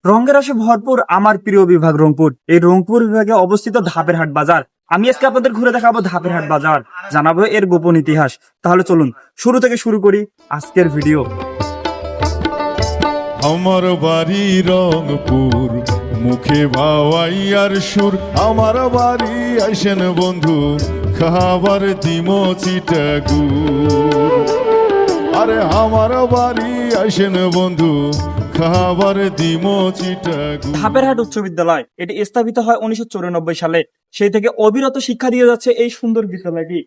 রঙের আসে ভরপুর আমার প্রিয় বিভাগ রংপুর। এই রংপুর বিভাগে অবস্থিত ধাপের হাট বাজার। আমি আজকে আপনাদের ঘুরে দেখাবো ধাপের হাট বাজার, জানাবো এর গোপন ইতিহাস। তাহলে চলুন শুরু থেকে শুরু করি আজকের ভিডিও। আমার বাড়ি রংপুর, মুখে ভাওয়াইয়ার সুর। আমার বাড়ি আইসেন বন্ধু, খাবার দিমো চিটাগুড়। আরে আমার বাড়ি আইসেন বন্ধু, খাবার দিমো চিটাগুড়। ধাপের হাট উচ্চ বিদ্যালয় এটি স্থাপিত হয় 1994 সালে। সেই থেকে অবিরত শিক্ষা দিয়ে যাচ্ছে এই সুন্দর বিদ্যালয়টি।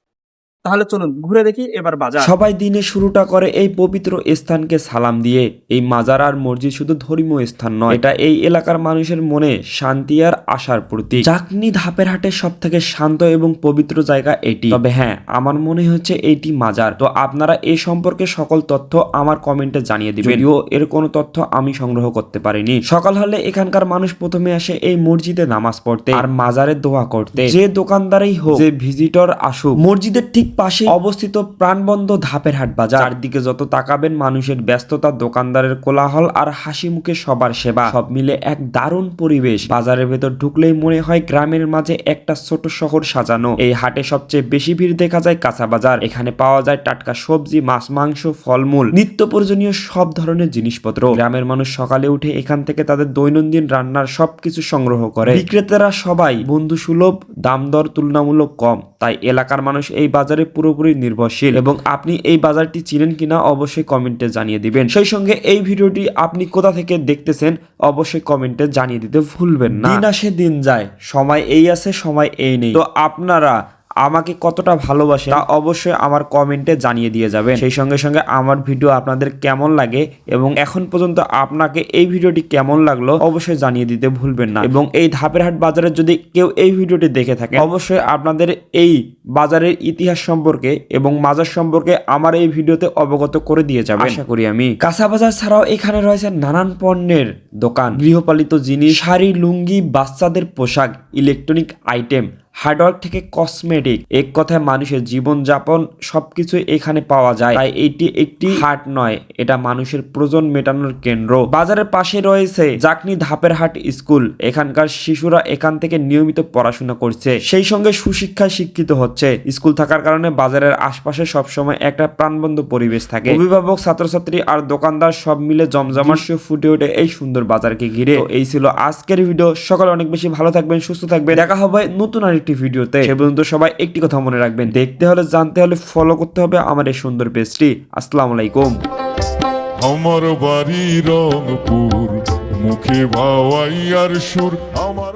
তাহলে চলুন ঘুরে দেখি এবার বাজার। সবাই দিনে শুরুটা করে এই পবিত্র স্থানকে সালাম দিয়ে। এই মাজার আর মসজিদ শুধু ধর্মীয় স্থান নয়, এটা এই এলাকার মানুষের মনে শান্তি আর আশার প্রতীক। চাকনি ধাপের হাটের সব থেকে শান্ত এবং পবিত্র জায়গা এটি। তবে হ্যাঁ, আমার মনে হচ্ছে এইটি মাজার। তো আপনারা এই সম্পর্কে সকল তথ্য আমার কমেন্টে জানিয়ে দিবেন, যদিও এর কোনো তথ্য আমি সংগ্রহ করতে পারিনি। সকাল হলে এখানকার মানুষ প্রথমে আসে এই মসজিদে নামাজ পড়তে আর মাজারে দোয়া করতে। যে দোকানদারই হোক, যে ভিজিটর আসুক, মসজিদের ঠিক পাশে অবস্থিত প্রাণবন্ধ ধাপের হাট বাজার। চারদিকে যত তাকাবেন মানুষের ব্যস্ততা, দোকানদারের কোলাহল আর হাসি মুখে সবার সেবা, সব মিলে এক দারুণ পরিবেশ। বাজারের ভেতর ঢুকলেই মনে হয় গ্রামের মাঝে একটা ছোট শহর সাজানো। এই হাটে সবচেয়ে বেশি ভিড় দেখা যায় কাঁচা বাজার। এখানে পাওয়া যায় টাটকা সবজি, মাছ, মাংস, ফলমূল, নিত্য প্রয়োজনীয় সব ধরনের জিনিসপত্র। গ্রামের মানুষ সকালে উঠে এখান থেকে তাদের দৈনন্দিন রান্নার সবকিছু সংগ্রহ করে। বিক্রেতারা সবাই বন্ধু সুলভ, দাম দর তুলনামূলক কম, তাই এলাকার মানুষ এই বাজারে পুরোপুরি নির্ভরশীল। এবং আপনি এই বাজারটি চিনেন কিনা অবশ্যই কমেন্টে জানিয়ে দিবেন। সেই সঙ্গে এই ভিডিওটি আপনি কোথা থেকে দেখতেছেন অবশ্যই কমেন্টে জানিয়ে দিতে ভুলবেন না। দিন আসে দিন যায়, সময় এই আছে সময় এই নেই। তো আপনারা আমাকে কতটা ভালোবাসেন তা অবশ্যই আমার কমেন্টে জানিয়ে দিয়ে যাবেন। সেই সঙ্গে সঙ্গে আমার ভিডিও আপনাদের কেমন লাগে এবং এখন পর্যন্ত আপনাকে এই ভিডিওটি কেমন লাগলো অবশ্যই জানিয়ে দিতে ভুলবেন না। এবং এই ধাপের হাট বাজারে যদি কেউ এই ভিডিওটি দেখে থাকে, অবশ্যই আপনাদের এই বাজারের ইতিহাস সম্পর্কে এবং মাজার সম্পর্কে আমার এই ভিডিওতে অবগত করে দিয়ে যাবেন আশা করি আমি। কাঁচা বাজার ছাড়াও এখানে রয়েছে নানান পণ্যের দোকান, গৃহপালিত জিনিস, শাড়ি, লুঙ্গি, বাচ্চাদের পোশাক, ইলেকট্রনিক আইটেম, হার্ডওয়ার্ক থেকে কসমেটিক, এক কথায় মানুষের জীবনযাপন সবকিছু এখানে পাওয়া যায়। তাই এটি একটি হাট নয়, এটা মানুষের প্রয়োজন মেটানোর কেন্দ্র। বাজারের পাশে রয়েছে চাকনি ধাপের হাট স্কুল। এখানকার শিশুরা এখান থেকে নিয়মিত পড়াশোনা করছে, সেই সঙ্গে সুশিক্ষায় শিক্ষিত হচ্ছে। স্কুল থাকার কারণে বাজারের আশপাশে সবসময় একটা প্রাণবন্ধ পরিবেশ থাকে। অভিভাবক, ছাত্রছাত্রী আর দোকানদার সব মিলে জমজমাট ফুটে ওঠে এই সুন্দর বাজারকে ঘিরে। তো এই ছিল আজকের ভিডিও। সকালে অনেক বেশি ভালো থাকবেন, সুস্থ থাকবেন। দেখা হবে নতুন আরেকটি ভিডিওতে। সে পর্যন্ত সবাই একটি কথা মনে রাখবেন, দেখতে হলে জানতে হলে ফলো করতে হবে আমার এই সুন্দর পেজটি। আসসালামু আলাইকুম। আমার বাড়ি রংপুর, মুখে ভাওয়াইয়ার সুর। আমার